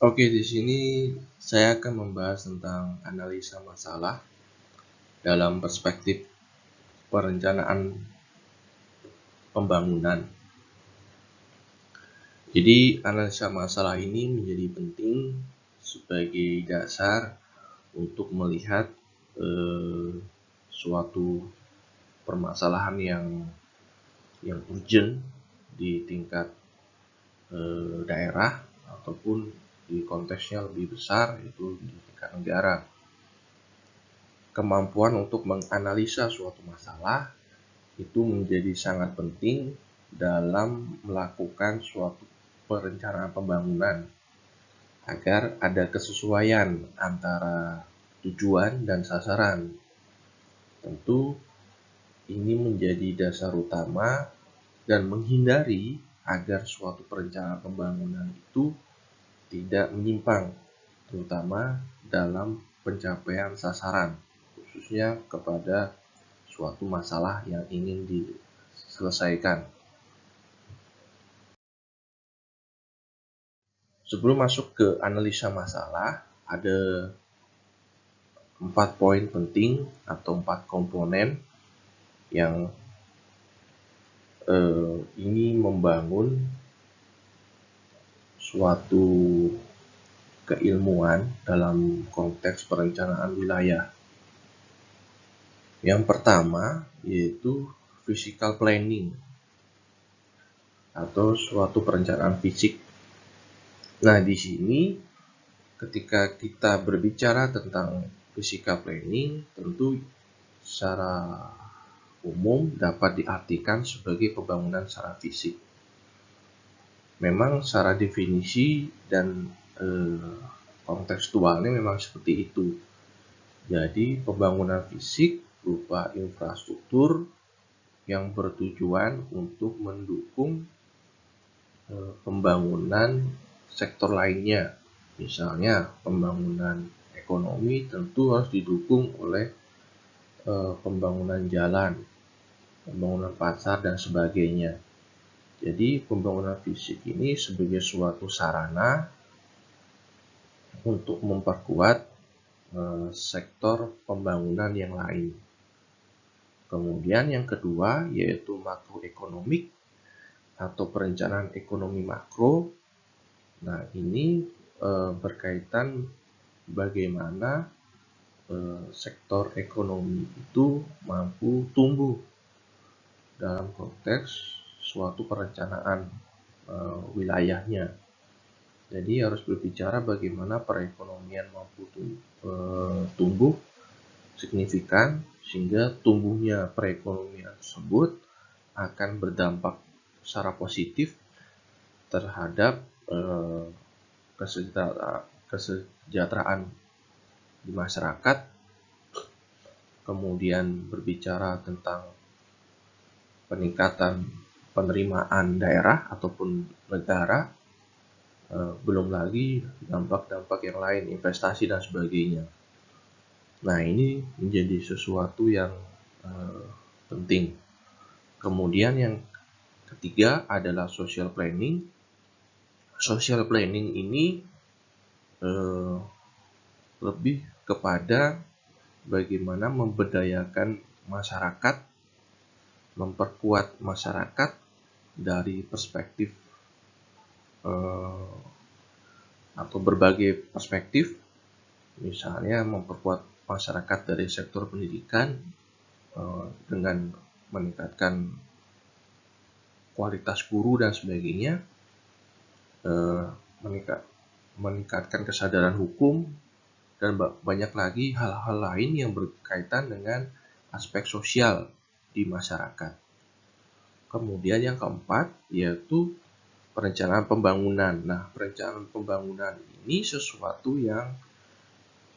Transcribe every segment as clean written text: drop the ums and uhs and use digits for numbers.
Oke, di sini saya akan membahas tentang analisa masalah dalam perspektif perencanaan pembangunan. Jadi, analisa masalah ini menjadi penting sebagai dasar untuk melihat suatu permasalahan yang urgent di tingkat daerah ataupun di konteksnya lebih besar, itu di tingkat negara. Kemampuan untuk menganalisa suatu masalah itu menjadi sangat penting dalam melakukan suatu perencanaan pembangunan agar ada kesesuaian antara tujuan dan sasaran. Tentu ini menjadi dasar utama dan menghindari agar suatu perencanaan pembangunan itu tidak menyimpang, terutama dalam pencapaian sasaran, khususnya kepada suatu masalah yang ingin diselesaikan. Sebelum masuk ke analisa masalah, ada 4 poin penting atau 4 komponen yang ini membangun suatu keilmuan dalam konteks perencanaan wilayah. Yang pertama yaitu physical planning atau suatu perencanaan fisik. Nah, di sini ketika kita berbicara tentang physical planning, tentu secara umum dapat diartikan sebagai pembangunan secara fisik. Memang secara definisi dan kontekstualnya memang seperti itu. Jadi pembangunan fisik berupa infrastruktur yang bertujuan untuk mendukung pembangunan sektor lainnya. Misalnya pembangunan ekonomi tentu harus didukung oleh pembangunan jalan, pembangunan pasar dan sebagainya. Jadi pembangunan fisik ini sebagai suatu sarana untuk memperkuat sektor pembangunan yang lain. Kemudian yang kedua yaitu makroekonomik atau perencanaan ekonomi makro. Nah, ini berkaitan bagaimana sektor ekonomi itu mampu tumbuh dalam konteks suatu perencanaan wilayahnya. Jadi harus berbicara bagaimana perekonomian mampu tumbuh signifikan sehingga tumbuhnya perekonomian tersebut akan berdampak secara positif terhadap kesejahteraan di masyarakat. Kemudian berbicara tentang peningkatan penerimaan daerah ataupun negara, belum lagi dampak-dampak yang lain, investasi dan sebagainya. Nah, ini menjadi sesuatu yang penting. Kemudian yang ketiga adalah social planning. Social planning ini lebih kepada bagaimana memberdayakan masyarakat, memperkuat masyarakat dari perspektif atau berbagai perspektif. Misalnya memperkuat masyarakat dari sektor pendidikan dengan meningkatkan kualitas guru dan sebagainya, meningkatkan kesadaran hukum, dan banyak lagi hal-hal lain yang berkaitan dengan aspek sosial di masyarakat. Kemudian yang keempat yaitu perencanaan pembangunan. Nah, perencanaan pembangunan ini sesuatu yang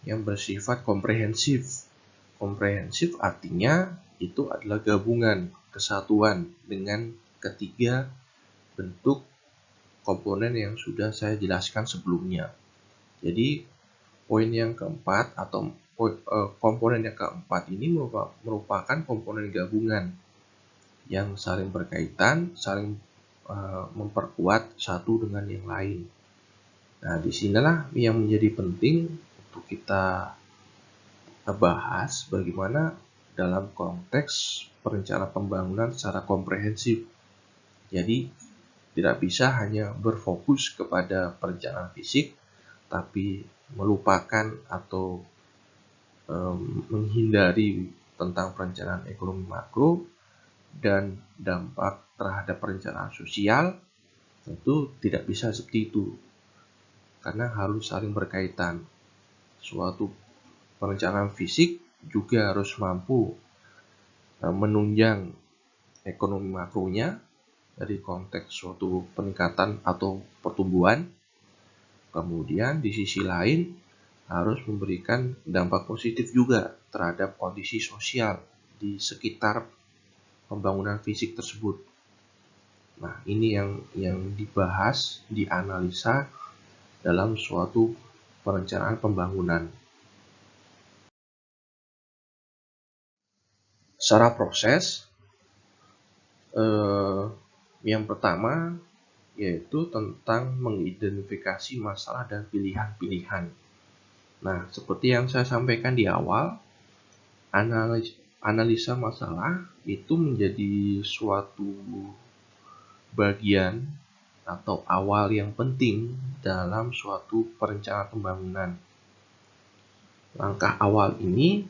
bersifat komprehensif. Komprehensif artinya itu adalah gabungan, kesatuan dengan ketiga bentuk komponen yang sudah saya jelaskan sebelumnya. Jadi poin yang keempat atau komponen yang keempat ini merupakan komponen gabungan yang saling berkaitan, saling memperkuat satu dengan yang lain. Nah, disinilah yang menjadi penting untuk kita bahas bagaimana dalam konteks perencanaan pembangunan secara komprehensif. Jadi, tidak bisa hanya berfokus kepada perencanaan fisik, tapi melupakan atau menghindari tentang perencanaan ekonomi makro dan dampak terhadap perencanaan sosial. Tentu tidak bisa seperti itu, karena harus saling berkaitan. Suatu perencanaan fisik juga harus mampu menunjang ekonomi makronya dari konteks suatu peningkatan atau pertumbuhan. Kemudian di sisi lain harus memberikan dampak positif juga terhadap kondisi sosial di sekitar pembangunan fisik tersebut. Nah, ini yang dibahas, dianalisa dalam suatu perencanaan pembangunan. Secara proses, yang pertama yaitu tentang mengidentifikasi masalah dan pilihan-pilihan. Nah, seperti yang saya sampaikan di awal, analisa masalah itu menjadi suatu bagian atau awal yang penting dalam suatu perencanaan pembangunan. Langkah awal ini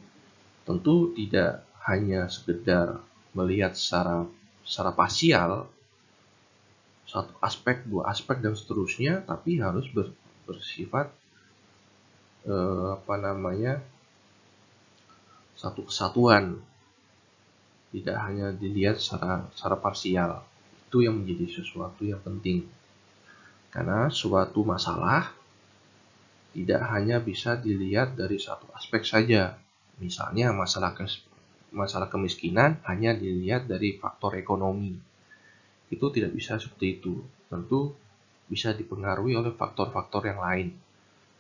tentu tidak hanya sekedar melihat secara parsial satu aspek, dua aspek dan seterusnya, tapi harus bersifat satu kesatuan, tidak hanya dilihat secara parsial. Itu yang menjadi sesuatu yang penting, karena suatu masalah tidak hanya bisa dilihat dari satu aspek saja. Misalnya masalah kemiskinan hanya dilihat dari faktor ekonomi. Itu tidak bisa seperti itu. Tentu bisa dipengaruhi oleh faktor-faktor yang lain.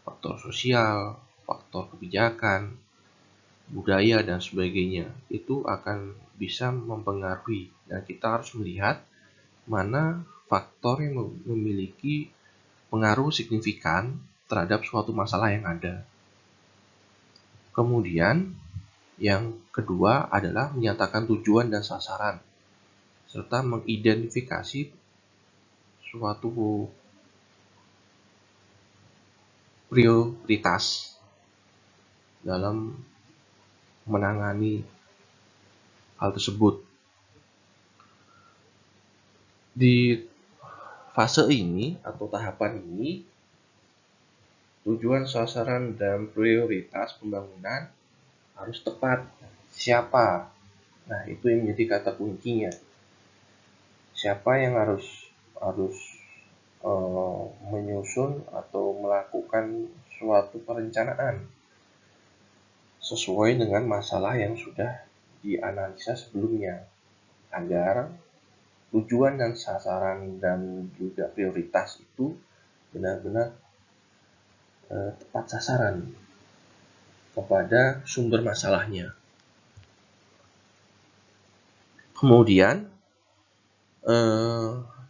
Faktor sosial, faktor kebijakan, budaya, dan sebagainya. Itu akan bisa mempengaruhi. Dan kita harus melihat mana faktor yang memiliki pengaruh signifikan terhadap suatu masalah yang ada. Kemudian, yang kedua adalah menyatakan tujuan dan sasaran, serta mengidentifikasi suatu prioritas dalam menangani hal tersebut. Di fase ini atau tahapan ini, tujuan, sasaran, dan prioritas pembangunan harus tepat. Siapa? Nah, itu yang menjadi kata kuncinya. Siapa yang harus menyusun atau melakukan suatu perencanaan sesuai dengan masalah yang sudah dianalisa sebelumnya, agar tujuan dan sasaran dan juga prioritas itu benar-benar tepat sasaran kepada sumber masalahnya. Kemudian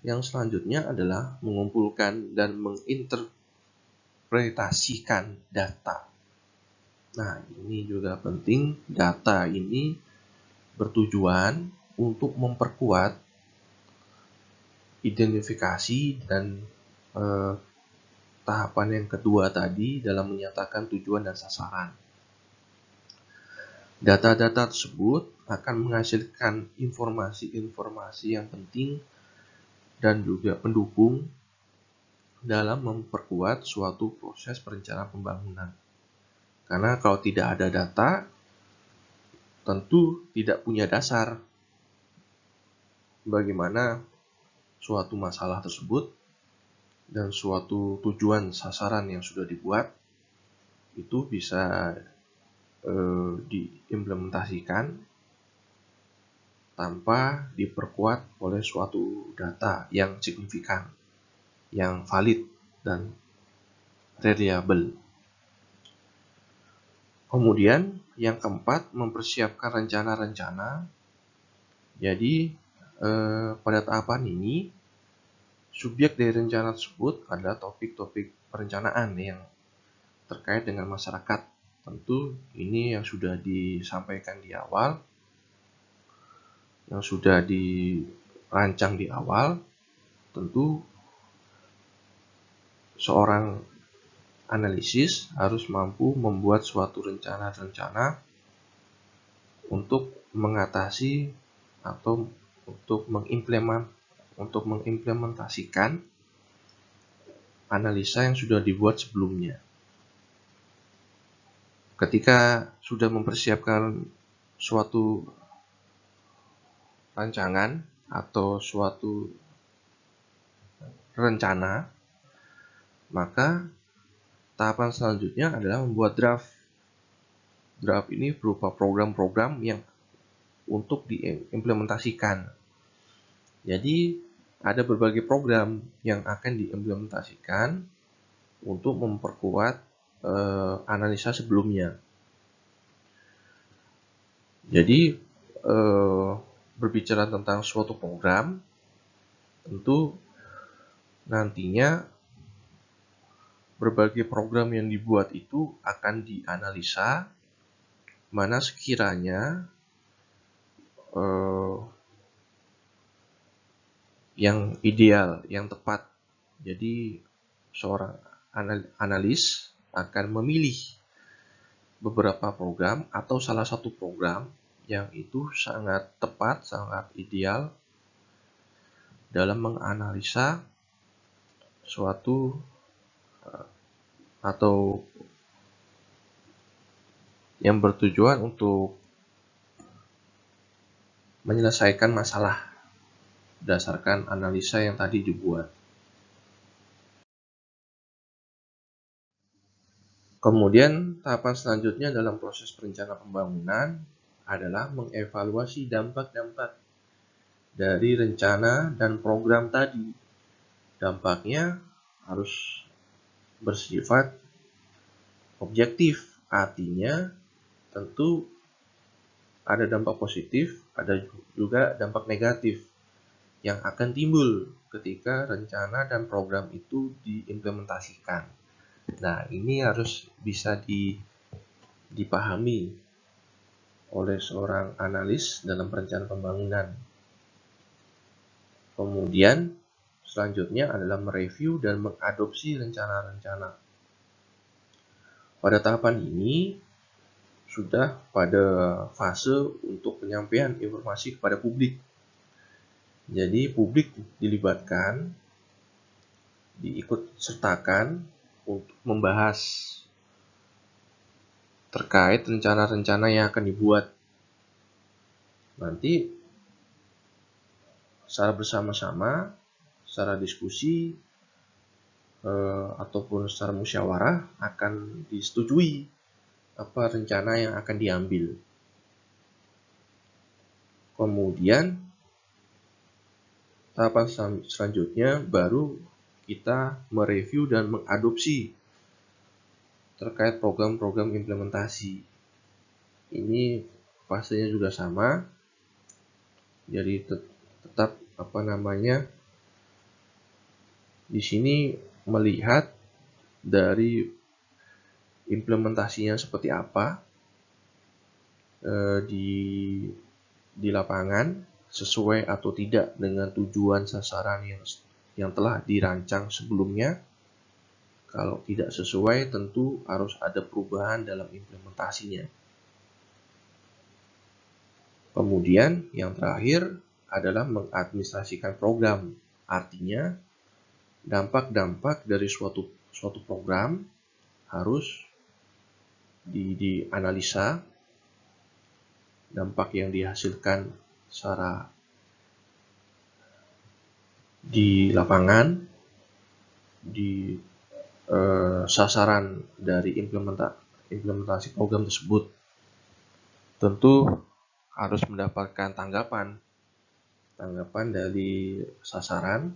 yang selanjutnya adalah mengumpulkan dan menginterpretasikan data. Nah, ini juga penting. Data ini bertujuan untuk memperkuat identifikasi dan tahapan yang kedua tadi dalam menyatakan tujuan dan sasaran. Data-data tersebut akan menghasilkan informasi-informasi yang penting dan juga pendukung dalam memperkuat suatu proses perencanaan pembangunan. Karena kalau tidak ada data, tentu tidak punya dasar bagaimana suatu masalah tersebut dan suatu tujuan sasaran yang sudah dibuat itu bisa diimplementasikan tanpa diperkuat oleh suatu data yang signifikan, yang valid dan reliable. Kemudian yang keempat, mempersiapkan rencana-rencana. Jadi pada tahapan ini Subjek dari rencana tersebut adalah topik-topik perencanaan yang terkait dengan masyarakat. Tentu ini yang sudah disampaikan di awal, yang sudah dirancang di awal. Tentu seorang analisis harus mampu membuat suatu rencana-rencana untuk mengatasi atau untuk mengimplementasikan analisa yang sudah dibuat sebelumnya. Ketika sudah mempersiapkan suatu rancangan atau suatu rencana, maka tahapan selanjutnya adalah membuat draft. Draft ini berupa program-program yang untuk diimplementasikan. Jadi ada berbagai program yang akan diimplementasikan untuk memperkuat analisa sebelumnya. Jadi berbicara tentang suatu program, tentu nantinya berbagai program yang dibuat itu akan dianalisa mana sekiranya yang ideal, yang tepat. Jadi seorang analis akan memilih beberapa program atau salah satu program yang itu sangat tepat, sangat ideal dalam menganalisa suatu atau yang bertujuan untuk menyelesaikan masalah berdasarkan analisa yang tadi dibuat. Kemudian tahapan selanjutnya dalam proses perencanaan pembangunan adalah mengevaluasi dampak-dampak dari rencana dan program tadi. Dampaknya harus bersifat objektif, artinya tentu ada dampak positif, ada juga dampak negatif yang akan timbul ketika rencana dan program itu diimplementasikan. Nah, ini harus bisa dipahami oleh seorang analis dalam perencanaan pembangunan. Kemudian selanjutnya adalah mereview dan mengadopsi rencana-rencana. Pada tahapan ini sudah pada fase untuk penyampaian informasi kepada publik. Jadi publik dilibatkan, diikut sertakan untuk membahas terkait rencana-rencana yang akan dibuat. Nanti secara bersama-sama, secara diskusi, ataupun secara musyawarah akan disetujui apa rencana yang akan diambil. Kemudian tahapan selanjutnya baru kita mereview dan mengadopsi terkait program-program implementasi. Ini fasenya juga sama. Jadi tetap di sini melihat dari implementasinya seperti apa di lapangan, sesuai atau tidak dengan tujuan sasaran yang telah dirancang sebelumnya. Kalau tidak sesuai, tentu harus ada perubahan dalam implementasinya. Kemudian yang terakhir adalah mengadministrasikan program. Artinya dampak-dampak dari suatu program harus dianalisa, dampak yang dihasilkan secara di lapangan, di sasaran dari implementasi program tersebut. Tentu harus mendapatkan tanggapan dari sasaran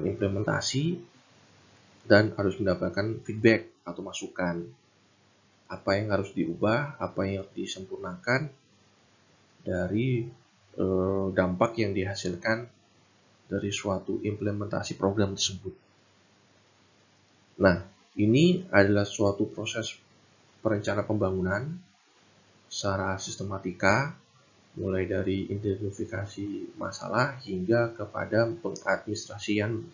implementasi, dan harus mendapatkan feedback atau masukan apa yang harus diubah, apa yang harus disempurnakan dari dampak yang dihasilkan dari suatu implementasi program tersebut. Nah, ini adalah suatu proses perencanaan pembangunan secara sistematika, mulai dari identifikasi masalah hingga kepada pengadministrasian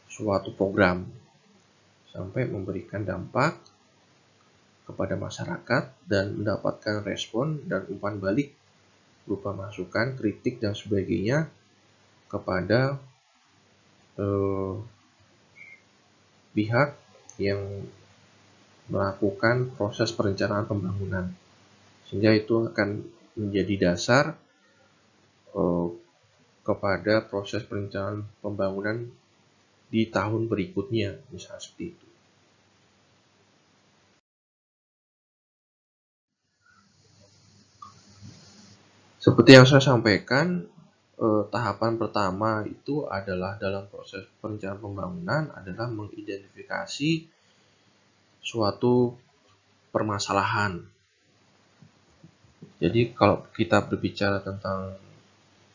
suatu program, sampai memberikan dampak kepada masyarakat dan mendapatkan respon dan umpan balik berupa masukan, kritik, dan sebagainya kepada pihak yang melakukan proses perencanaan pembangunan, sehingga itu akan menjadi dasar kepada proses perencanaan pembangunan di tahun berikutnya, misalnya seperti itu. Seperti yang saya sampaikan, tahapan pertama itu adalah dalam proses perencanaan pembangunan adalah mengidentifikasi suatu permasalahan. Jadi kalau kita berbicara tentang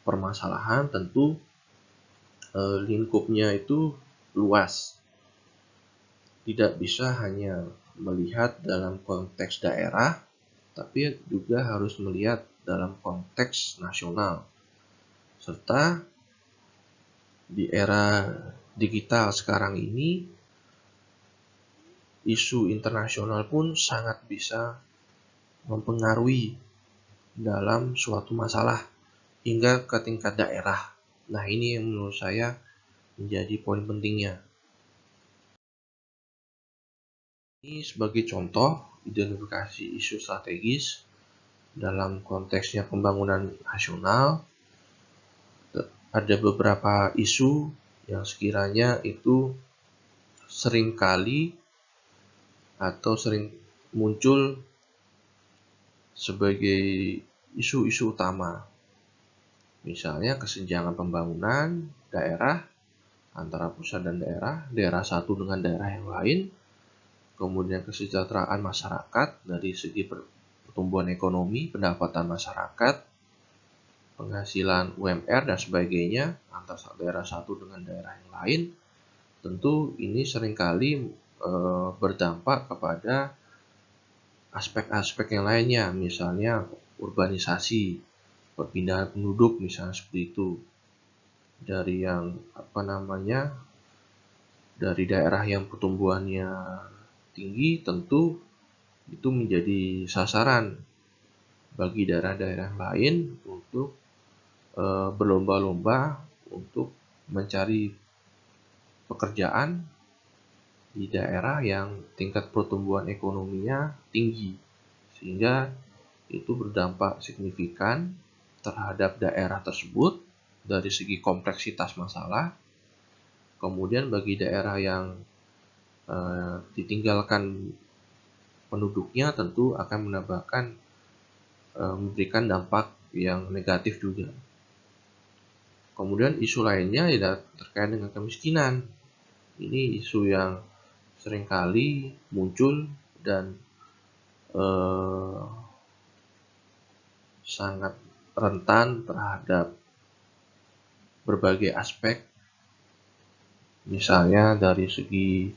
permasalahan, tentu lingkupnya itu luas. Tidak bisa hanya melihat dalam konteks daerah, tapi juga harus melihat dalam konteks nasional. Serta di era digital sekarang ini, isu internasional pun sangat bisa mempengaruhi dalam suatu masalah hingga ke tingkat daerah. Nah, ini yang menurut saya menjadi poin pentingnya. Ini sebagai contoh identifikasi isu strategis dalam konteksnya pembangunan nasional. Ada beberapa isu yang sekiranya itu seringkali atau sering muncul sebagai isu-isu utama. Misalnya kesenjangan pembangunan daerah antara pusat dan daerah, daerah satu dengan daerah yang lain, kemudian kesejahteraan masyarakat dari segi pertumbuhan ekonomi, pendapatan masyarakat, penghasilan UMR dan sebagainya antara daerah satu dengan daerah yang lain. Tentu ini seringkali berdampak kepada aspek-aspek yang lainnya, misalnya urbanisasi, perpindahan penduduk misalnya seperti itu, dari yang dari daerah yang pertumbuhannya tinggi, tentu itu menjadi sasaran bagi daerah-daerah lain untuk berlomba-lomba untuk mencari pekerjaan di daerah yang tingkat pertumbuhan ekonominya tinggi, sehingga itu berdampak signifikan terhadap daerah tersebut dari segi kompleksitas masalah. Kemudian bagi daerah yang ditinggalkan penduduknya tentu akan memberikan dampak yang negatif juga. Kemudian isu lainnya ya terkait dengan kemiskinan. Ini isu yang seringkali muncul dan sangat rentan terhadap berbagai aspek, misalnya dari segi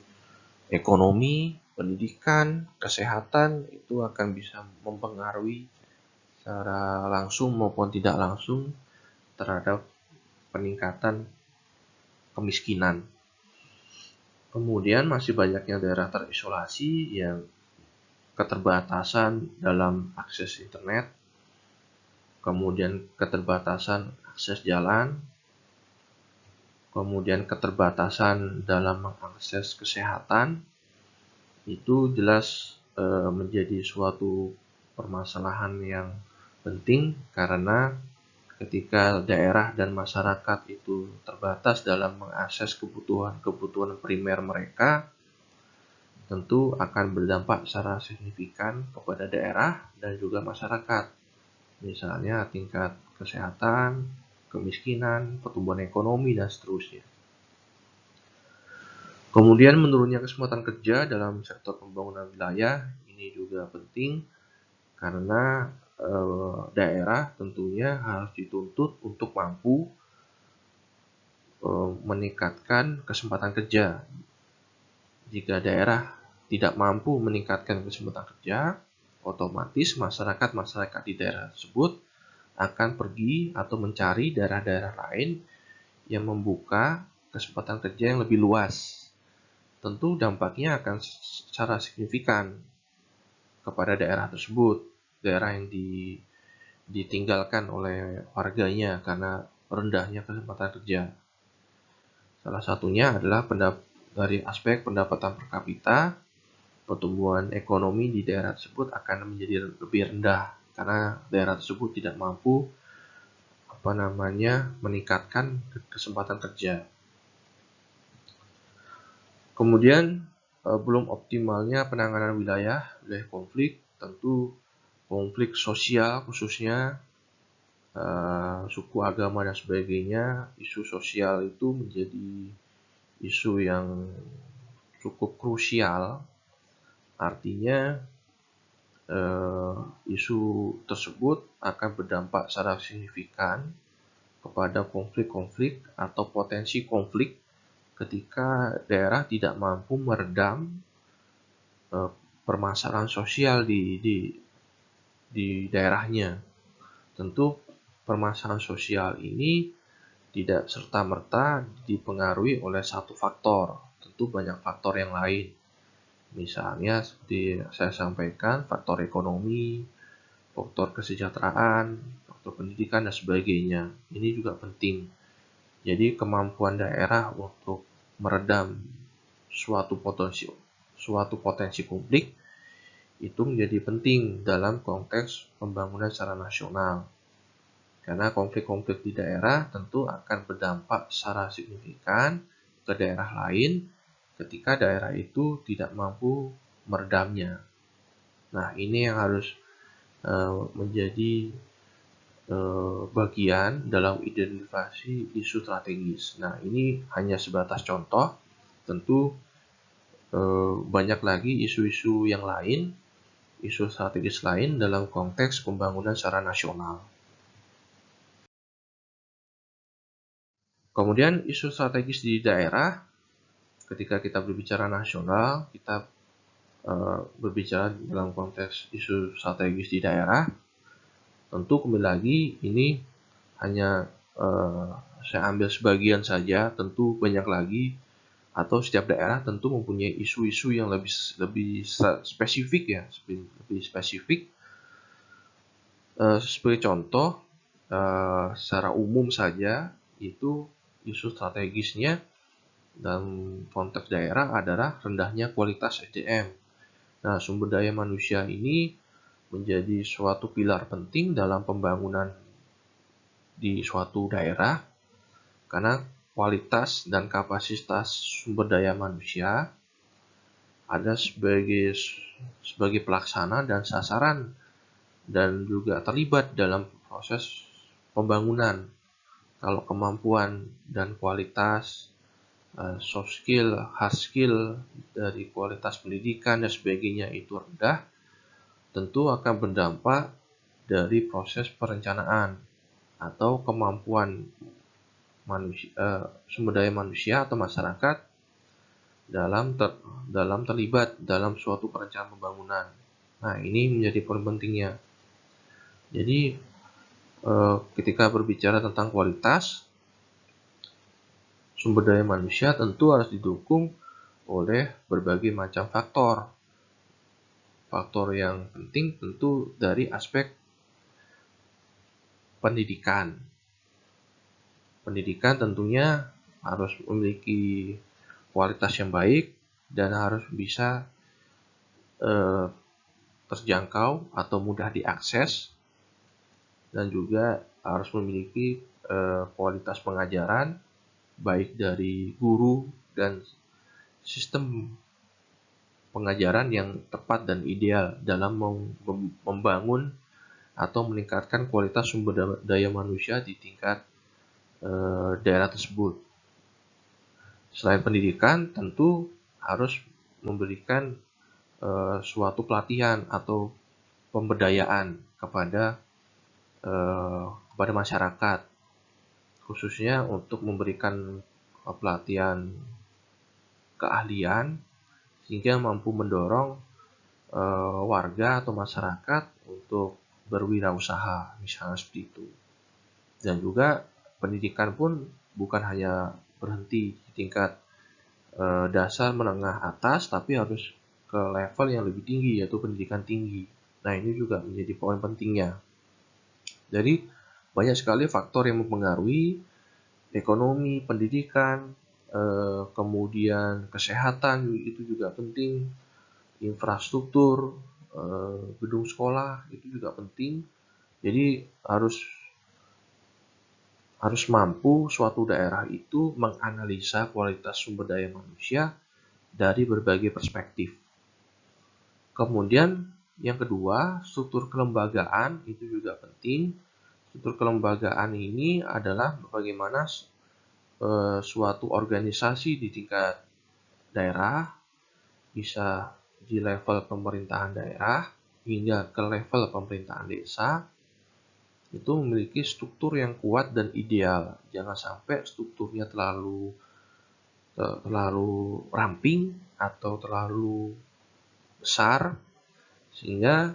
ekonomi, pendidikan, kesehatan, itu akan bisa mempengaruhi secara langsung maupun tidak langsung terhadap peningkatan kemiskinan. Kemudian masih banyaknya daerah terisolasi yang keterbatasan dalam akses internet, kemudian keterbatasan akses jalan, kemudian keterbatasan dalam mengakses kesehatan. Itu jelas menjadi suatu permasalahan yang penting, karena ketika daerah dan masyarakat itu terbatas dalam mengakses kebutuhan primer mereka, tentu akan berdampak secara signifikan kepada daerah dan juga masyarakat. Misalnya tingkat kesehatan, kemiskinan, pertumbuhan ekonomi, dan seterusnya. Kemudian menurunnya kesempatan kerja dalam sektor pembangunan wilayah, ini juga penting karena daerah tentunya harus dituntut untuk mampu meningkatkan kesempatan kerja. Jika daerah tidak mampu meningkatkan kesempatan kerja, otomatis masyarakat di daerah tersebut akan pergi atau mencari daerah-daerah lain yang membuka kesempatan kerja yang lebih luas. Tentu dampaknya akan secara signifikan kepada daerah tersebut, daerah yang ditinggalkan oleh warganya karena rendahnya kesempatan kerja. Salah satunya adalah dari aspek pendapatan per kapita, pertumbuhan ekonomi di daerah tersebut akan menjadi lebih rendah karena daerah tersebut tidak mampu meningkatkan kesempatan kerja. Kemudian belum optimalnya penanganan wilayah konflik, tentu konflik sosial khususnya suku, agama dan sebagainya. Isu sosial itu menjadi isu yang cukup krusial. Artinya isu tersebut akan berdampak secara signifikan kepada konflik-konflik atau potensi konflik ketika daerah tidak mampu meredam permasalahan sosial di daerahnya. Tentu permasalahan sosial ini tidak serta-merta dipengaruhi oleh satu faktor, tentu banyak faktor yang lain. Misalnya seperti saya sampaikan, faktor ekonomi, faktor kesejahteraan, faktor pendidikan dan sebagainya. Ini juga penting. Jadi kemampuan daerah untuk meredam suatu potensi konflik itu menjadi penting dalam konteks pembangunan secara nasional. Karena konflik-konflik di daerah tentu akan berdampak secara signifikan ke daerah lain ketika daerah itu tidak mampu meredamnya. Nah, ini yang harus menjadi bagian dalam identifikasi isu strategis. Nah, ini hanya sebatas contoh. Tentu banyak lagi isu-isu yang lain, isu strategis lain dalam konteks pembangunan secara nasional. Kemudian isu strategis di daerah, ketika kita berbicara nasional, kita berbicara dalam konteks isu strategis di daerah. Tentu kembali lagi ini hanya saya ambil sebagian saja, tentu banyak lagi, atau setiap daerah tentu mempunyai isu-isu yang lebih spesifik ya, lebih spesifik. Sebagai contoh, secara umum saja itu isu strategisnya dalam konteks daerah adalah rendahnya kualitas SDM. Nah, sumber daya manusia ini menjadi suatu pilar penting dalam pembangunan di suatu daerah karena kualitas dan kapasitas sumber daya manusia ada sebagai pelaksana dan sasaran dan juga terlibat dalam proses pembangunan. Kalau kemampuan dan kualitas soft skill, hard skill dari kualitas pendidikan dan sebagainya itu rendah, tentu akan berdampak dari proses perencanaan atau kemampuan sumber daya manusia atau masyarakat dalam terlibat dalam suatu perencanaan pembangunan. Nah, ini menjadi poin pentingnya. Jadi ketika berbicara tentang kualitas sumber daya manusia tentu harus didukung oleh berbagai macam faktor. Faktor yang penting tentu dari aspek pendidikan. Pendidikan tentunya harus memiliki kualitas yang baik dan harus bisa terjangkau atau mudah diakses, dan juga harus memiliki kualitas pengajaran baik dari guru dan sistem pengajaran yang tepat dan ideal dalam membangun atau meningkatkan kualitas sumber daya manusia di tingkat daerah tersebut. Selain pendidikan, tentu harus memberikan suatu pelatihan atau pemberdayaan kepada masyarakat, khususnya untuk memberikan pelatihan keahlian sehingga mampu mendorong warga atau masyarakat untuk berwirausaha, misalnya seperti itu. Dan juga pendidikan pun bukan hanya berhenti di tingkat dasar menengah atas, tapi harus ke level yang lebih tinggi, yaitu pendidikan tinggi. Nah, ini juga menjadi poin pentingnya. Jadi banyak sekali faktor yang mempengaruhi ekonomi, pendidikan, kemudian kesehatan itu juga penting, infrastruktur, gedung sekolah itu juga penting. Jadi harus mampu suatu daerah itu menganalisa kualitas sumber daya manusia dari berbagai perspektif. Kemudian yang kedua, struktur kelembagaan itu juga penting. Struktur kelembagaan ini adalah bagaimana suatu organisasi di tingkat daerah, bisa di level pemerintahan daerah hingga ke level pemerintahan desa, itu memiliki struktur yang kuat dan ideal. Jangan sampai strukturnya terlalu ramping atau terlalu besar sehingga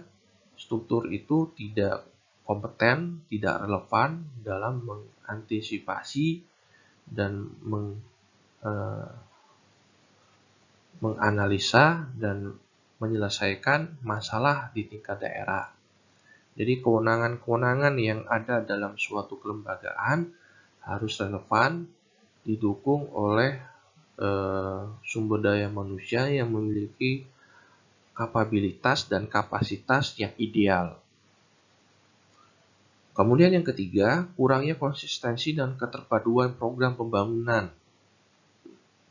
struktur itu tidak kompeten, tidak relevan dalam mengantisipasi dan menganalisa dan menyelesaikan masalah di tingkat daerah. Jadi kewenangan-kewenangan yang ada dalam suatu kelembagaan harus relevan, didukung oleh sumber daya manusia yang memiliki kapabilitas dan kapasitas yang ideal. Kemudian yang ketiga, kurangnya konsistensi dan keterpaduan program pembangunan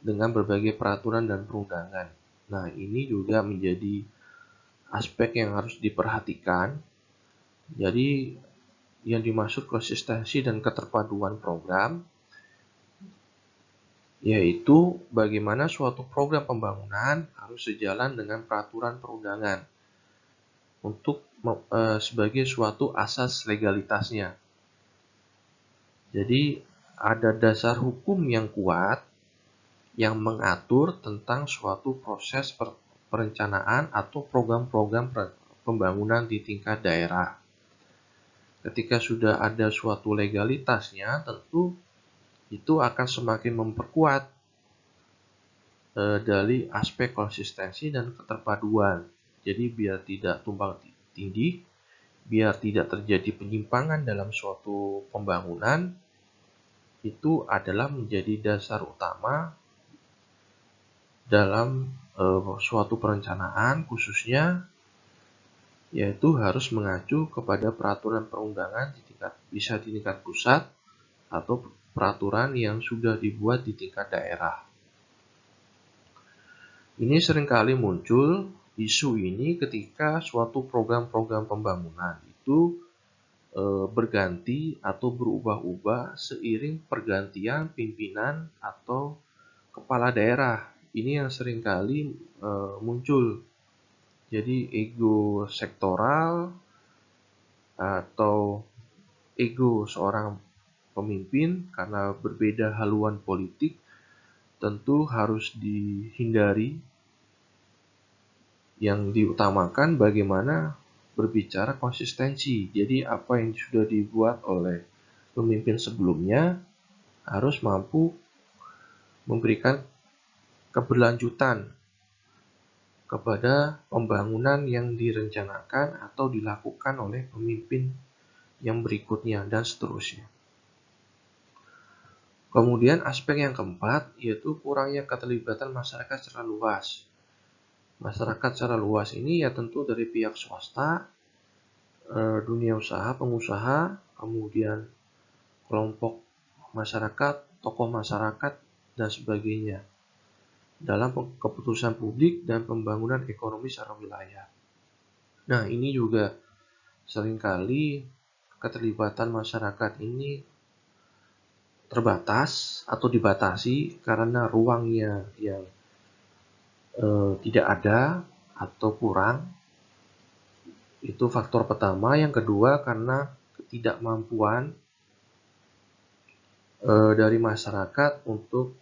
dengan berbagai peraturan dan perundangan. Nah, ini juga menjadi aspek yang harus diperhatikan. Jadi, yang dimaksud konsistensi dan keterpaduan program yaitu bagaimana suatu program pembangunan harus sejalan dengan peraturan perundangan untuk sebagai suatu asas legalitasnya. Jadi ada dasar hukum yang kuat yang mengatur tentang suatu proses perencanaan atau program-program pembangunan di tingkat daerah. Ketika sudah ada suatu legalitasnya, tentu itu akan semakin memperkuat dari aspek konsistensi dan keterpaduan. Jadi biar tidak tumpang tindih, biar tidak terjadi penyimpangan dalam suatu pembangunan, itu adalah menjadi dasar utama dalam suatu perencanaan khususnya, yaitu harus mengacu kepada peraturan perundangan bisa di tingkat pusat atau peraturan yang sudah dibuat di tingkat daerah. Ini seringkali muncul isu ini ketika suatu program-program pembangunan itu berganti atau berubah-ubah seiring pergantian pimpinan atau kepala daerah. Ini yang seringkali muncul. Jadi ego sektoral atau ego seorang pemimpin karena berbeda haluan politik tentu harus dihindari. Yang diutamakan bagaimana berbicara konsistensi. Jadi apa yang sudah dibuat oleh pemimpin sebelumnya harus mampu memberikan keberlanjutan kepada pembangunan yang direncanakan atau dilakukan oleh pemimpin yang berikutnya dan seterusnya. Kemudian aspek yang keempat yaitu kurangnya keterlibatan masyarakat secara luas. Masyarakat secara luas ini ya tentu dari pihak swasta, dunia usaha, pengusaha, kemudian kelompok masyarakat, tokoh masyarakat, dan sebagainya dalam keputusan publik dan pembangunan ekonomi secara wilayah. Nah, ini juga seringkali keterlibatan masyarakat ini terbatas atau dibatasi karena ruangnya yang tidak ada atau kurang. Itu faktor pertama. Yang kedua karena ketidakmampuan dari masyarakat untuk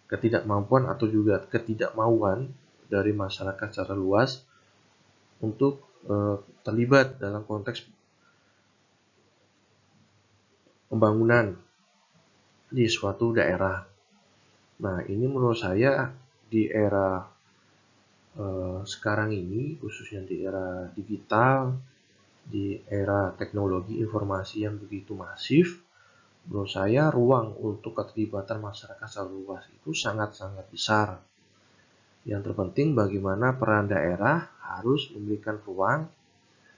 ketidakmampuan atau juga ketidakmauan dari masyarakat secara luas untuk terlibat dalam konteks pembangunan di suatu daerah. Nah, ini menurut saya di era sekarang ini, khususnya di era digital, di era teknologi informasi yang begitu masif, menurut saya ruang untuk keterlibatan masyarakat secara luas itu sangat-sangat besar. Yang terpenting bagaimana peran daerah harus memberikan ruang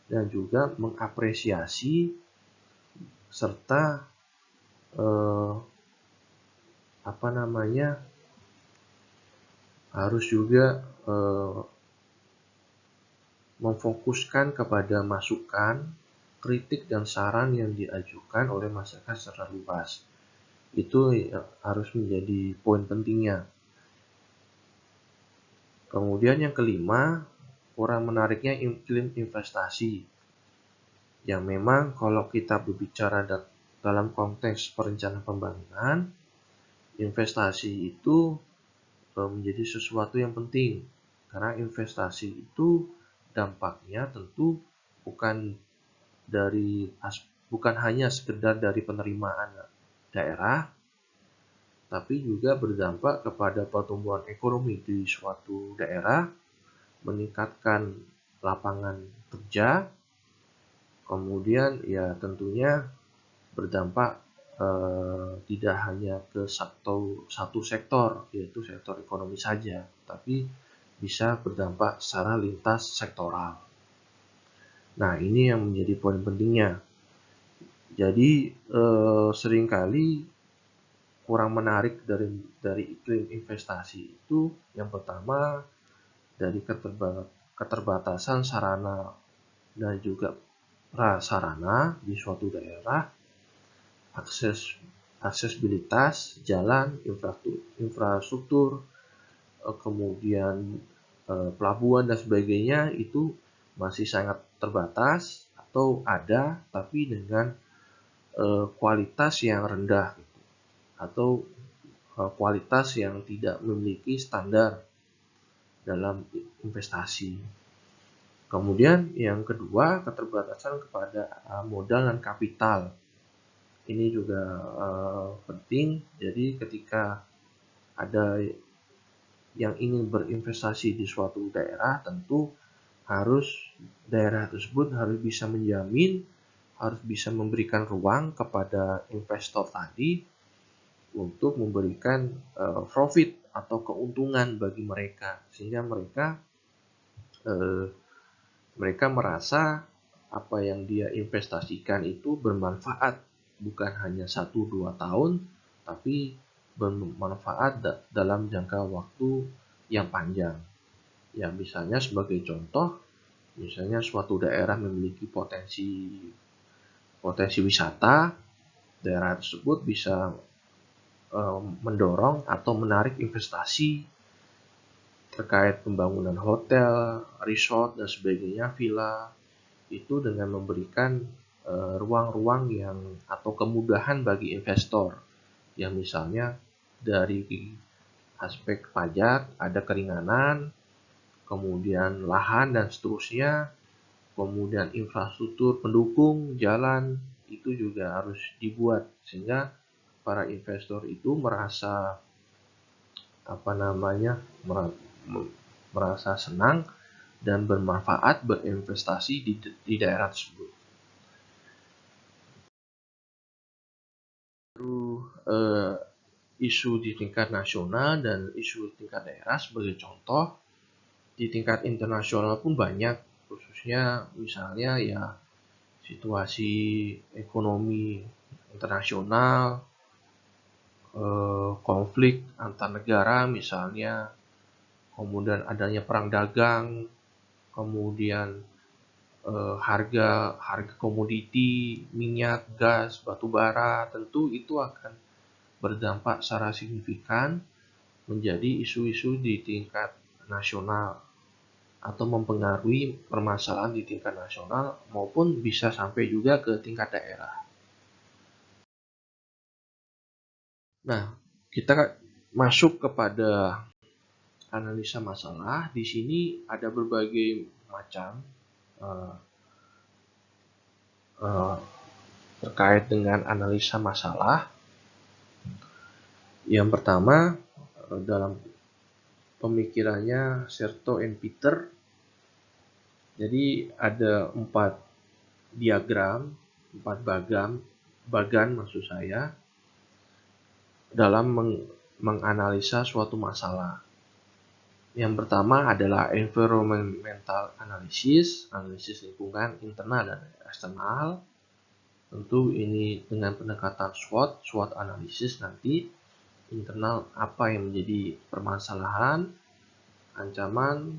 dan juga mengapresiasi serta harus juga memfokuskan kepada masukan, kritik dan saran yang diajukan oleh masyarakat secara luas. Itu harus menjadi poin pentingnya. Kemudian yang kelima, kurang menariknya iklim investasi. Yang memang kalau kita berbicara dalam konteks perencanaan pembangunan, investasi itu menjadi sesuatu yang penting. Karena investasi itu dampaknya tentu bukan hanya sekedar dari penerimaan daerah, tapi juga berdampak kepada pertumbuhan ekonomi di suatu daerah, meningkatkan lapangan kerja, kemudian ya tentunya berdampak tidak hanya ke satu sektor, yaitu sektor ekonomi saja, tapi bisa berdampak secara lintas sektoral. Nah, ini yang menjadi poin pentingnya. Jadi seringkali kurang menarik dari iklim investasi itu yang pertama dari keterbatasan sarana dan juga prasarana di suatu daerah, aksesibilitas jalan, infrastruktur, kemudian pelabuhan dan sebagainya itu masih sangat terbatas atau ada tapi dengan kualitas yang rendah atau kualitas yang tidak memiliki standar dalam investasi. Kemudian yang kedua, keterbatasan kepada modal dan kapital. Ini juga penting. Jadi ketika ada yang ingin berinvestasi di suatu daerah, tentu daerah tersebut harus bisa menjamin, harus bisa memberikan ruang kepada investor tadi untuk memberikan profit atau keuntungan bagi mereka, sehingga mereka merasa apa yang dia investasikan itu bermanfaat bukan hanya 1-2 tahun, tapi bermanfaat dalam jangka waktu yang panjang. Ya, misalnya sebagai contoh, misalnya suatu daerah memiliki potensi wisata, daerah tersebut bisa mendorong atau menarik investasi terkait pembangunan hotel, resort dan sebagainya, villa, itu dengan memberikan ruang-ruang yang atau kemudahan bagi investor, yang misalnya dari aspek pajak ada keringanan, kemudian lahan dan seterusnya, kemudian infrastruktur pendukung jalan itu juga harus dibuat sehingga para investor itu merasa merasa senang dan bermanfaat berinvestasi di daerah tersebut. Isu di tingkat nasional dan isu tingkat daerah sebagai contoh, di tingkat internasional pun banyak, khususnya misalnya ya situasi ekonomi internasional, konflik antar negara misalnya, kemudian adanya perang dagang, kemudian harga komoditi, minyak, gas, batu bara, tentu itu akan berdampak secara signifikan menjadi isu-isu di tingkat nasional atau mempengaruhi permasalahan di tingkat nasional maupun bisa sampai juga ke tingkat daerah. Nah, kita masuk kepada analisa masalah. Di sini ada berbagai macam terkait dengan analisa masalah. Yang pertama, dalam pemikirannya Serto and Peter, jadi ada 4 diagram, 4 bagan maksud saya, dalam menganalisa suatu masalah. Yang pertama adalah environmental analysis, analisis lingkungan internal dan eksternal. Tentu ini dengan pendekatan SWOT analisis nanti. Internal apa yang menjadi permasalahan, ancaman,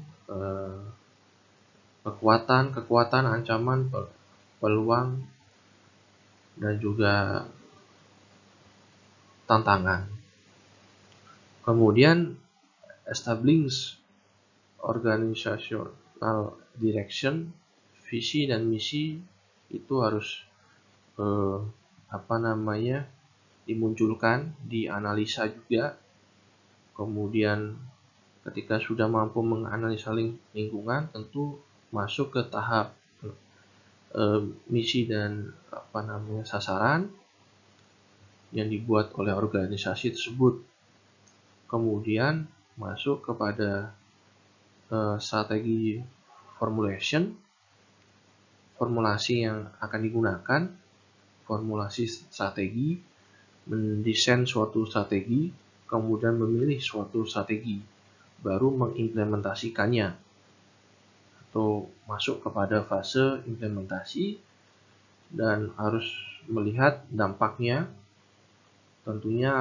kekuatan, ancaman, peluang, dan juga tantangan. Kemudian establish organizational direction, visi dan misi itu harus dimunculkan, dianalisa juga. Kemudian ketika sudah mampu menganalisa lingkungan, tentu masuk ke tahap misi dan sasaran yang dibuat oleh organisasi tersebut. Kemudian masuk kepada strategi formulasi yang akan digunakan, formulasi strategi, mendesain suatu strategi, kemudian memilih suatu strategi, baru mengimplementasikannya, atau masuk kepada fase implementasi dan harus melihat dampaknya. Tentunya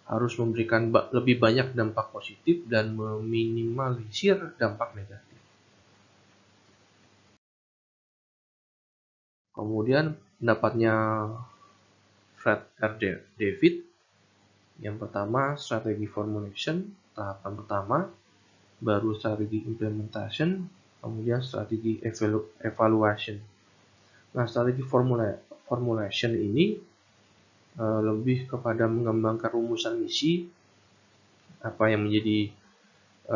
harus memberikan lebih banyak dampak positif dan meminimalisir dampak negatif. Kemudian pendapatnya Fred R. David, yang pertama strategi formulation, tahapan pertama, baru strategi implementation, kemudian strategi evaluation. Nah, strategi formulation ini lebih kepada mengembangkan rumusan misi, apa yang menjadi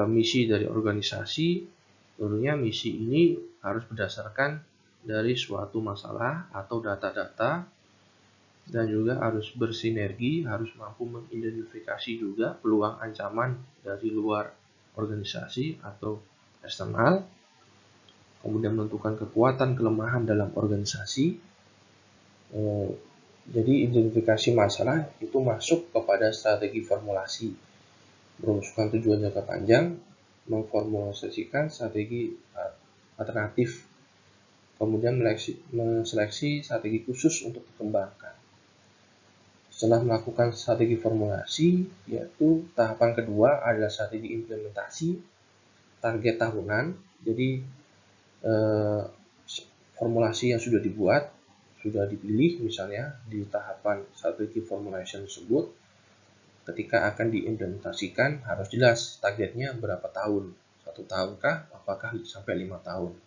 misi dari organisasi. Tentunya misi ini harus berdasarkan dari suatu masalah atau data-data, dan juga harus bersinergi, harus mampu mengidentifikasi juga peluang ancaman dari luar organisasi atau eksternal, kemudian menentukan kekuatan kelemahan dalam organisasi. Jadi identifikasi masalah itu masuk kepada strategi formulasi, merumuskan tujuan jangka panjang, memformulasikan strategi alternatif, kemudian menseleksi strategi khusus untuk dikembangkan. Setelah melakukan strategi formulasi, yaitu tahapan kedua adalah strategi implementasi, target tahunan. Jadi formulasi yang sudah dibuat, sudah dipilih misalnya di tahapan strategi formulation tersebut, ketika akan diimplementasikan harus jelas targetnya berapa tahun, 1 tahunkah, apakah sampai 5 tahun.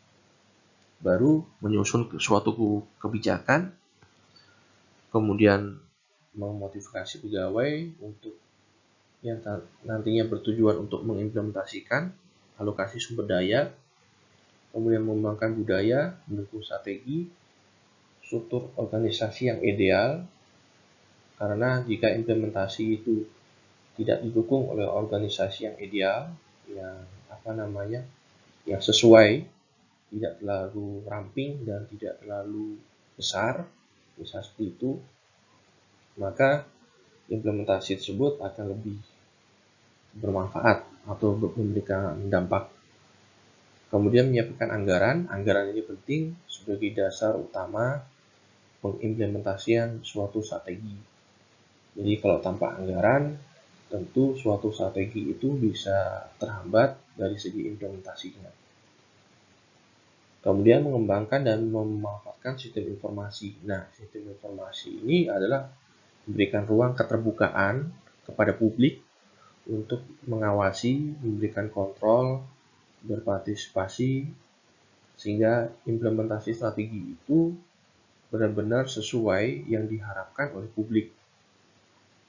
Baru menyusun suatu kebijakan, kemudian memotivasi pegawai untuk yang nantinya bertujuan untuk mengimplementasikan, alokasi sumber daya, kemudian mengembangkan budaya, mendukung strategi, struktur organisasi yang ideal, karena jika implementasi itu tidak didukung oleh organisasi yang ideal, yang sesuai, tidak terlalu ramping dan tidak terlalu besar, misalnya seperti itu, maka implementasi tersebut akan lebih bermanfaat atau memberikan dampak. Kemudian menyiapkan anggaran ini penting sebagai dasar utama pengimplementasian suatu strategi. Jadi kalau tanpa anggaran, tentu suatu strategi itu bisa terhambat dari segi implementasinya. Kemudian mengembangkan dan memanfaatkan sistem informasi. Nah, sistem informasi ini adalah memberikan ruang keterbukaan kepada publik untuk mengawasi, memberikan kontrol, berpartisipasi, sehingga implementasi strategi itu benar-benar sesuai yang diharapkan oleh publik.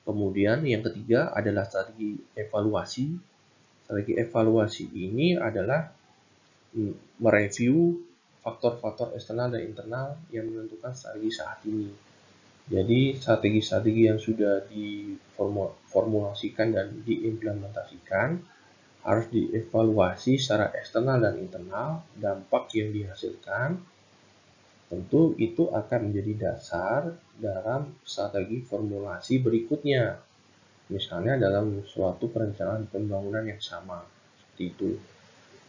Kemudian yang ketiga adalah strategi evaluasi. Strategi evaluasi ini adalah mereview faktor-faktor eksternal dan internal yang menentukan strategi saat ini. Jadi strategi-strategi yang sudah diformulasikan dan diimplementasikan harus dievaluasi secara eksternal dan internal, dampak yang dihasilkan. Tentu itu akan menjadi dasar dalam strategi formulasi berikutnya. Misalnya dalam suatu perencanaan pembangunan yang sama, seperti itu.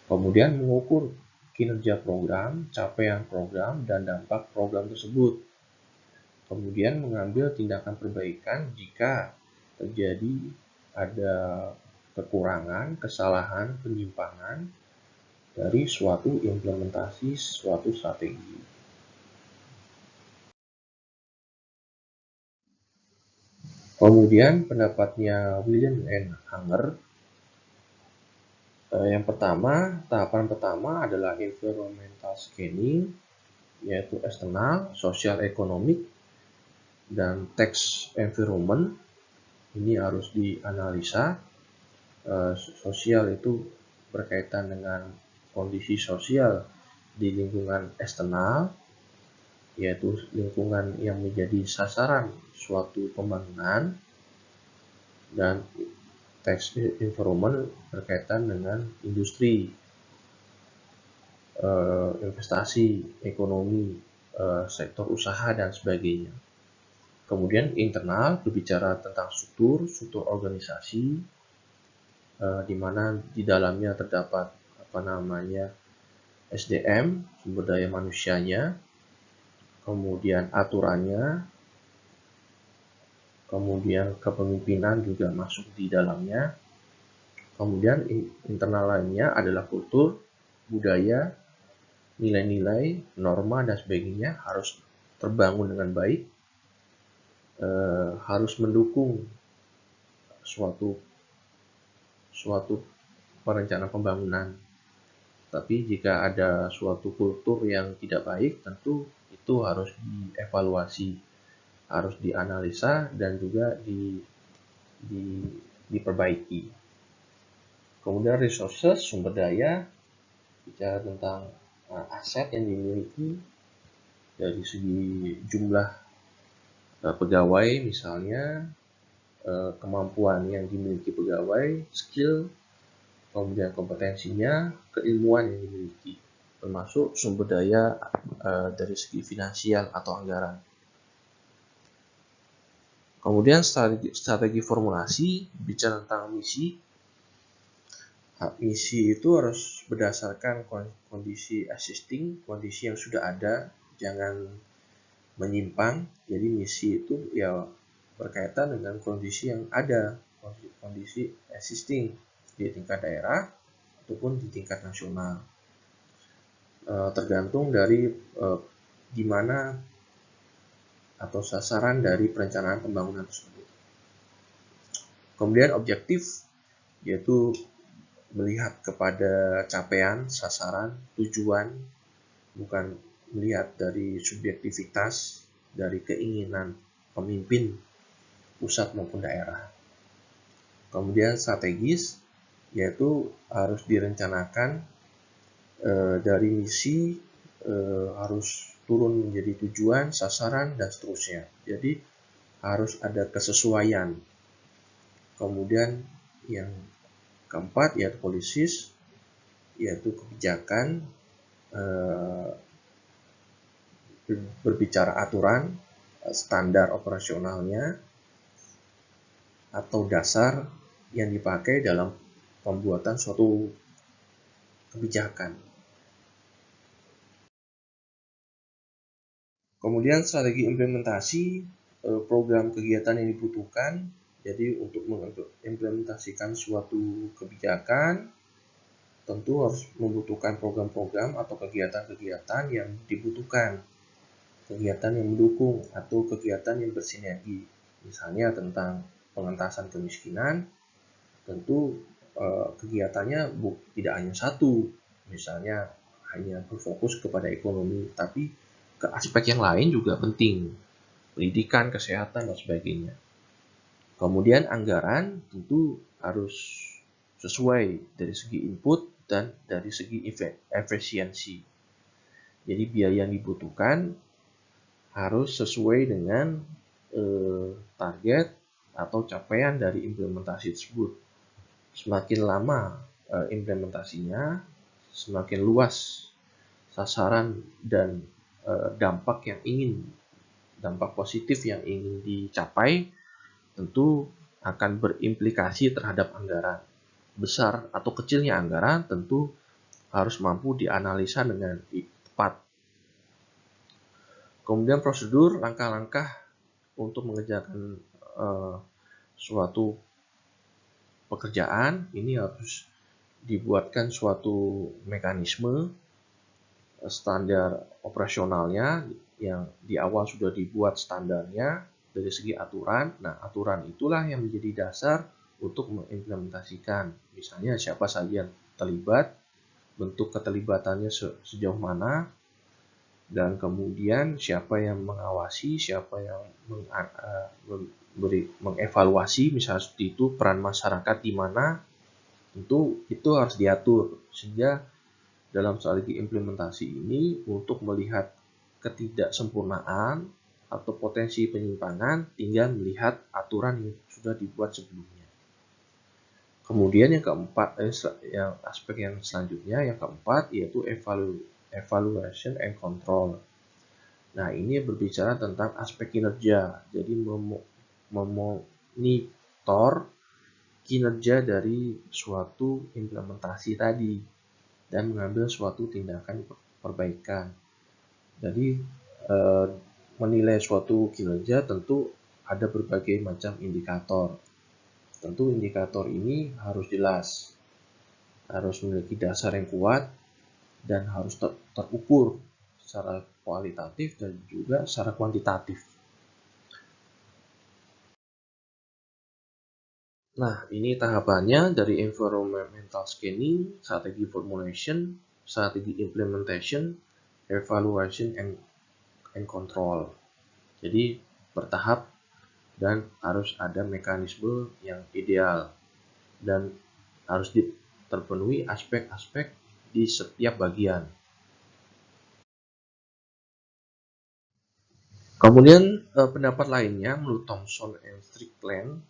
Kemudian mengukur kinerja program, capaian program, dan dampak program tersebut. Kemudian mengambil tindakan perbaikan jika terjadi ada kekurangan, kesalahan, penyimpangan dari suatu implementasi suatu strategi. Kemudian pendapatnya William N. Hanger, yang pertama, tahapan pertama adalah environmental scanning, yaitu eksternal, sosial ekonomik, dan text environment. Ini harus dianalisa. Sosial itu berkaitan dengan kondisi sosial di lingkungan eksternal, yaitu lingkungan yang menjadi sasaran suatu pembangunan, dan text environment berkaitan dengan industri, investasi, ekonomi, sektor usaha, dan sebagainya. Kemudian internal berbicara tentang struktur organisasi, di mana di dalamnya terdapat SDM, sumber daya manusianya, kemudian aturannya, kemudian kepemimpinan juga masuk di dalamnya. Kemudian internal lainnya adalah kultur, budaya, nilai-nilai, norma, dan sebagainya harus terbangun dengan baik, harus mendukung suatu perencanaan pembangunan. Tapi jika ada suatu kultur yang tidak baik, tentu itu harus dievaluasi, harus dianalisa, dan juga diperbaiki. Kemudian resources, sumber daya, bicara tentang aset yang dimiliki dari segi jumlah pegawai misalnya, kemampuan yang dimiliki pegawai, skill, kemudian kompetensinya, keilmuan yang dimiliki, termasuk sumber daya dari segi finansial atau anggaran. Kemudian strategi formulasi, bicara tentang misi. Misi itu harus berdasarkan kondisi existing, kondisi yang sudah ada, jangan menyimpang. Jadi misi itu ya berkaitan dengan kondisi yang ada, kondisi existing di tingkat daerah ataupun di tingkat nasional. Tergantung dari di mana atau sasaran dari perencanaan pembangunan tersebut. Kemudian objektif, yaitu melihat kepada capaian, sasaran, tujuan, bukan melihat dari subjektivitas, dari keinginan pemimpin pusat maupun daerah. Kemudian strategis, yaitu harus direncanakan dari misi, harus turun menjadi tujuan, sasaran, dan seterusnya. Jadi harus ada kesesuaian. Kemudian yang keempat yaitu policies, yaitu kebijakan, berbicara aturan, standar operasionalnya, atau dasar yang dipakai dalam pembuatan suatu kebijakan. Kemudian strategi implementasi, program kegiatan yang dibutuhkan. Jadi untuk mengimplementasikan suatu kebijakan, tentu harus membutuhkan program-program atau kegiatan-kegiatan yang dibutuhkan, kegiatan yang mendukung atau kegiatan yang bersinergi. Misalnya tentang pengentasan kemiskinan, tentu kegiatannya tidak hanya satu, misalnya hanya berfokus kepada ekonomi, tapi ke aspek yang lain juga penting, pendidikan, kesehatan, dan sebagainya. Kemudian anggaran tentu harus sesuai dari segi input dan dari segi efisiensi. Jadi biaya yang dibutuhkan harus sesuai dengan target atau capaian dari implementasi tersebut. Semakin lama implementasinya, semakin luas sasaran dan dampak positif yang ingin dicapai, tentu akan berimplikasi terhadap anggaran. Besar atau kecilnya anggaran tentu harus mampu dianalisa dengan tepat. Kemudian prosedur, langkah-langkah untuk mengerjakan suatu pekerjaan ini harus dibuatkan suatu mekanisme standar operasionalnya yang di awal sudah dibuat standarnya dari segi aturan. Nah, aturan itulah yang menjadi dasar untuk mengimplementasikan. Misalnya siapa saja yang terlibat, bentuk keterlibatannya sejauh mana, dan kemudian siapa yang mengawasi, siapa yang mengevaluasi, misalnya seperti itu, peran masyarakat di mana, tentu itu harus diatur sehingga dalam strategi implementasi ini untuk melihat ketidaksempurnaan atau potensi penyimpangan tinggal melihat aturan yang sudah dibuat sebelumnya. Kemudian yang keempat, aspek yang selanjutnya, yang keempat yaitu evaluation and control. Nah, ini berbicara tentang aspek kinerja. Jadi memonitor kinerja dari suatu implementasi tadi dan mengambil suatu tindakan perbaikan. Jadi menilai suatu kinerja tentu ada berbagai macam indikator. Tentu indikator ini harus jelas, harus memiliki dasar yang kuat, dan harus terukur secara kualitatif dan juga secara kuantitatif. Nah, ini tahapannya dari environmental scanning, strategi formulation, strategi implementation, evaluation, and control. Jadi bertahap dan harus ada mekanisme yang ideal dan harus terpenuhi aspek-aspek di setiap bagian. Kemudian pendapat lainnya menurut Thomson and Strickland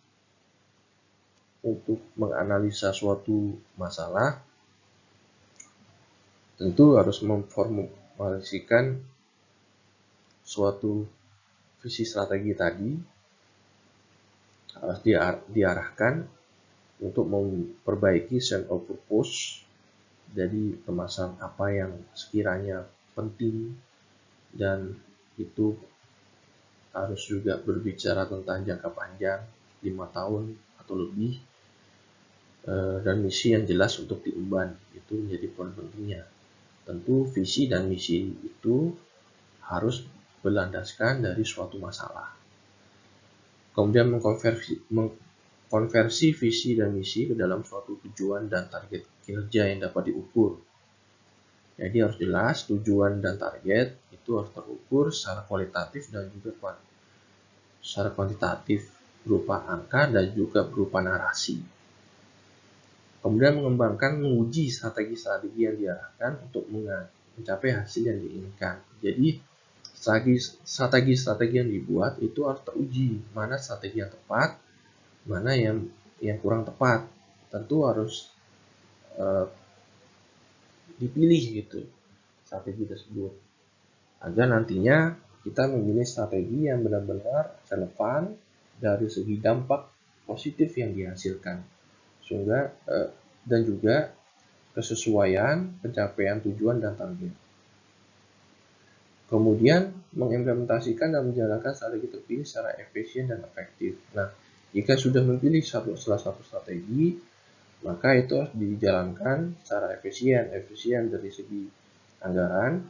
untuk menganalisa suatu masalah tentu harus memformulasikan suatu visi strategi tadi, harus diarahkan untuk memperbaiki sense of purpose, jadi permasalahan apa yang sekiranya penting, dan itu harus juga berbicara tentang jangka panjang 5 tahun atau lebih, dan misi yang jelas untuk diemban. Itu menjadi poin pentingnya. Tentu visi dan misi itu harus berlandaskan dari suatu masalah. Kemudian mengkonversi visi dan misi ke dalam suatu tujuan dan target kinerja yang dapat diukur. Jadi harus jelas tujuan dan target itu harus terukur secara kualitatif dan juga secara kuantitatif berupa angka dan juga berupa narasi. Kemudian menguji strategi-strategi yang diarahkan untuk mencapai hasil yang diinginkan. Jadi strategi-strategi yang dibuat itu harus teruji mana strategi yang tepat, mana yang kurang tepat. Tentu harus dipilih gitu strategi tersebut agar nantinya kita memilih strategi yang benar-benar relevan dari segi dampak positif yang dihasilkan, sehingga dan juga kesesuaian pencapaian tujuan dan target. Kemudian mengimplementasikan dan menjalankan strategi terpilih secara efisien dan efektif. Nah, jika sudah memilih salah satu strategi, maka itu harus dijalankan secara efisien dari segi anggaran,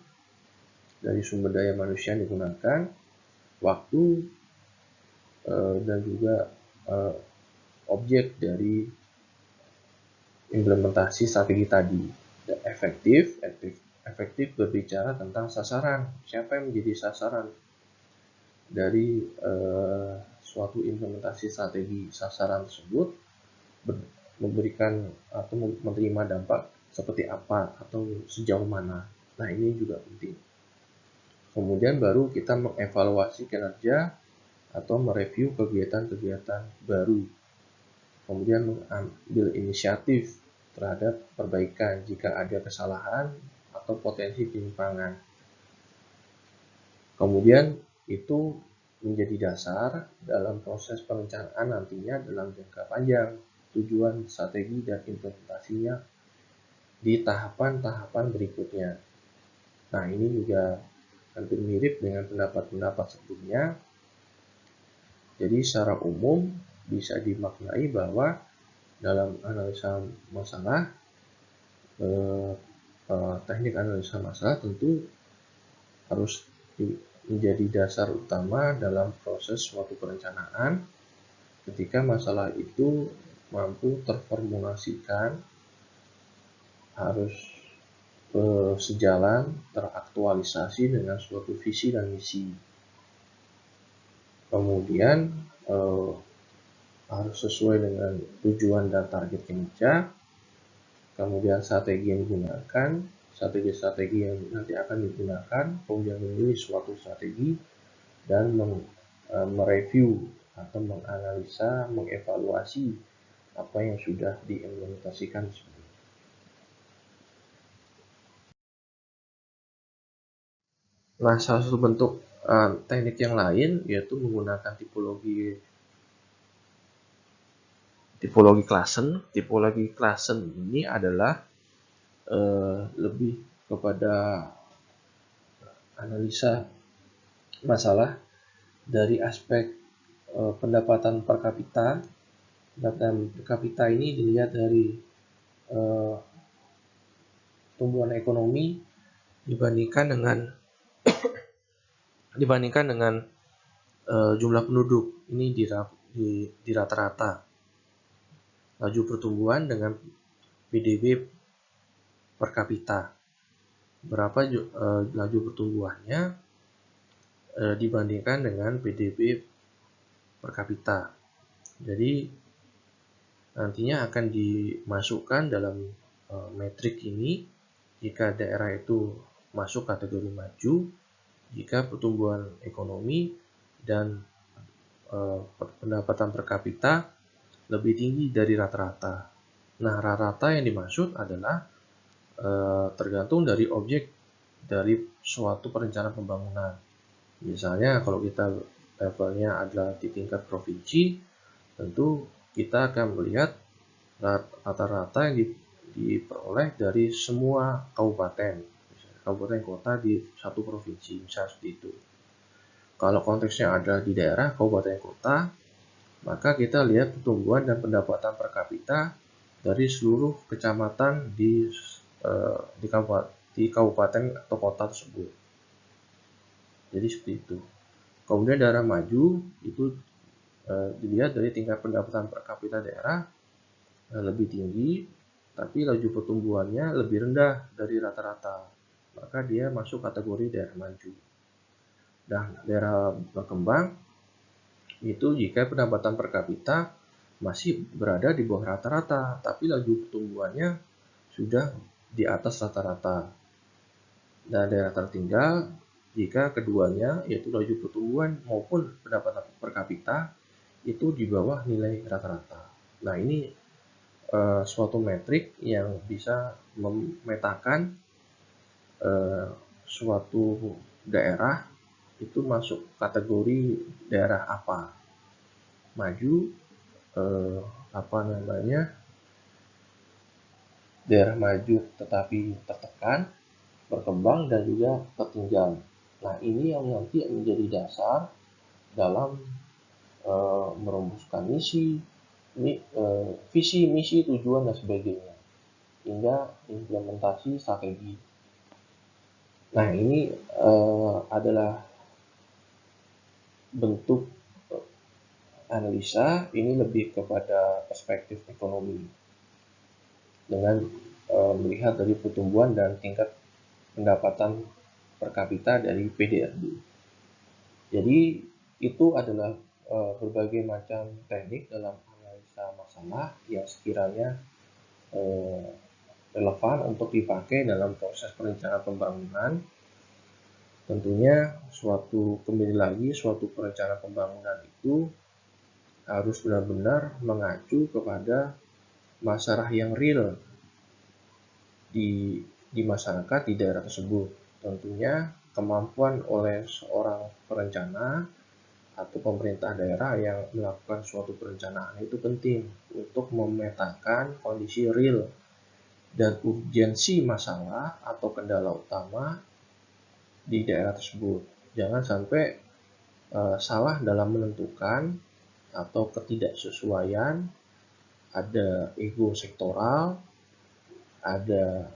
dari sumber daya manusia yang digunakan, waktu, dan juga objek dari implementasi strategi tadi. Dan efektif berbicara tentang sasaran. Siapa yang menjadi sasaran dari suatu implementasi strategi sasaran tersebut memberikan atau menerima dampak seperti apa atau sejauh mana. Nah, ini juga penting. Kemudian baru kita mengevaluasi kinerja atau mereview kegiatan-kegiatan baru. Kemudian mengambil inisiatif terhadap perbaikan jika ada kesalahan atau potensi penyimpangan. Kemudian itu menjadi dasar dalam proses perencanaan nantinya dalam jangka panjang, tujuan, strategi, dan implementasinya di tahapan-tahapan berikutnya. Nah, ini juga hampir mirip dengan pendapat-pendapat sebelumnya. Jadi secara umum bisa dimaknai bahwa dalam analisa masalah, teknik analisa masalah tentu harus menjadi dasar utama dalam proses suatu perencanaan ketika masalah itu mampu terformulasikan, harus sejalan, teraktualisasi dengan suatu visi dan misi. Kemudian harus sesuai dengan tujuan dan target kinerja. Kemudian strategi yang digunakan, strategi yang nanti akan digunakan, kemudian memilih suatu strategi dan mereview atau menganalisa, mengevaluasi apa yang sudah diimplementasikan. Nah, salah satu bentuk teknik yang lain yaitu menggunakan tipologi Klassen. Tipologi Klassen ini adalah lebih kepada analisa masalah dari aspek pendapatan per kapita. Pendapatan per kapita ini dilihat dari tumbuhan ekonomi dibandingkan dengan jumlah penduduk. Ini di rata-rata. Laju pertumbuhan dengan PDB per kapita. Berapa laju pertumbuhannya dibandingkan dengan PDB per kapita. Jadi nantinya akan dimasukkan dalam metrik ini jika daerah itu masuk kategori maju, jika pertumbuhan ekonomi dan pendapatan per kapita lebih tinggi dari rata-rata. Nah, rata-rata yang dimaksud adalah tergantung dari objek dari suatu perencanaan pembangunan. Misalnya kalau kita levelnya adalah di tingkat provinsi, tentu kita akan melihat rata-rata yang diperoleh dari semua kabupaten kota di satu provinsi, misalnya seperti itu. Kalau konteksnya ada di daerah kabupaten kota, maka kita lihat pertumbuhan dan pendapatan per kapita dari seluruh kecamatan di kabupaten atau kota tersebut. Jadi seperti itu. Kemudian daerah maju itu dilihat dari tingkat pendapatan per kapita daerah lebih tinggi, tapi laju pertumbuhannya lebih rendah dari rata-rata. Maka dia masuk kategori daerah maju. Dan daerah berkembang itu jika pendapatan per kapita masih berada di bawah rata-rata, tapi laju pertumbuhannya sudah di atas rata-rata. Dan daerah tertinggal jika keduanya yaitu laju pertumbuhan maupun pendapatan per kapita itu di bawah nilai rata-rata. Nah, ini suatu metrik yang bisa memetakan suatu daerah itu masuk kategori daerah apa, maju, daerah maju tetapi tertekan, berkembang, dan juga tertinggal. Nah, ini yang nanti menjadi dasar dalam merumuskan visi, misi, tujuan, dan sebagainya, hingga implementasi strategi. Nah, ini adalah bentuk analisa, ini lebih kepada perspektif ekonomi dengan melihat dari pertumbuhan dan tingkat pendapatan per kapita dari PDRB. Jadi itu adalah berbagai macam teknik dalam analisa masalah yang sekiranya relevan untuk dipakai dalam proses perencanaan pembangunan. Tentunya kembali lagi suatu perencanaan pembangunan itu harus benar-benar mengacu kepada masalah yang real di masyarakat di daerah tersebut. Tentunya kemampuan oleh seorang perencana atau pemerintah daerah yang melakukan suatu perencanaan itu penting untuk memetakan kondisi real dan urgensi masalah atau kendala utama di daerah tersebut. Jangan sampai salah dalam menentukan atau ketidaksesuaian, ada ego sektoral, ada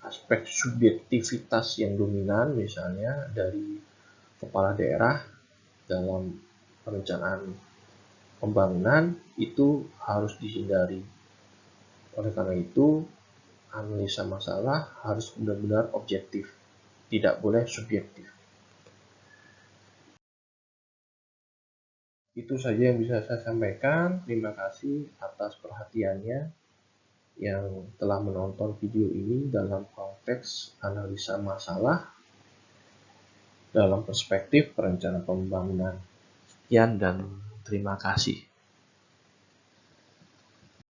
aspek subjektivitas yang dominan misalnya dari kepala daerah dalam perencanaan pembangunan, itu harus dihindari. Oleh karena itu, analisa masalah harus benar-benar objektif, tidak boleh subjektif. Itu saja yang bisa saya sampaikan. Terima kasih atas perhatiannya yang telah menonton video ini dalam konteks analisa masalah dalam perspektif perencanaan pembangunan. Sekian dan terima kasih.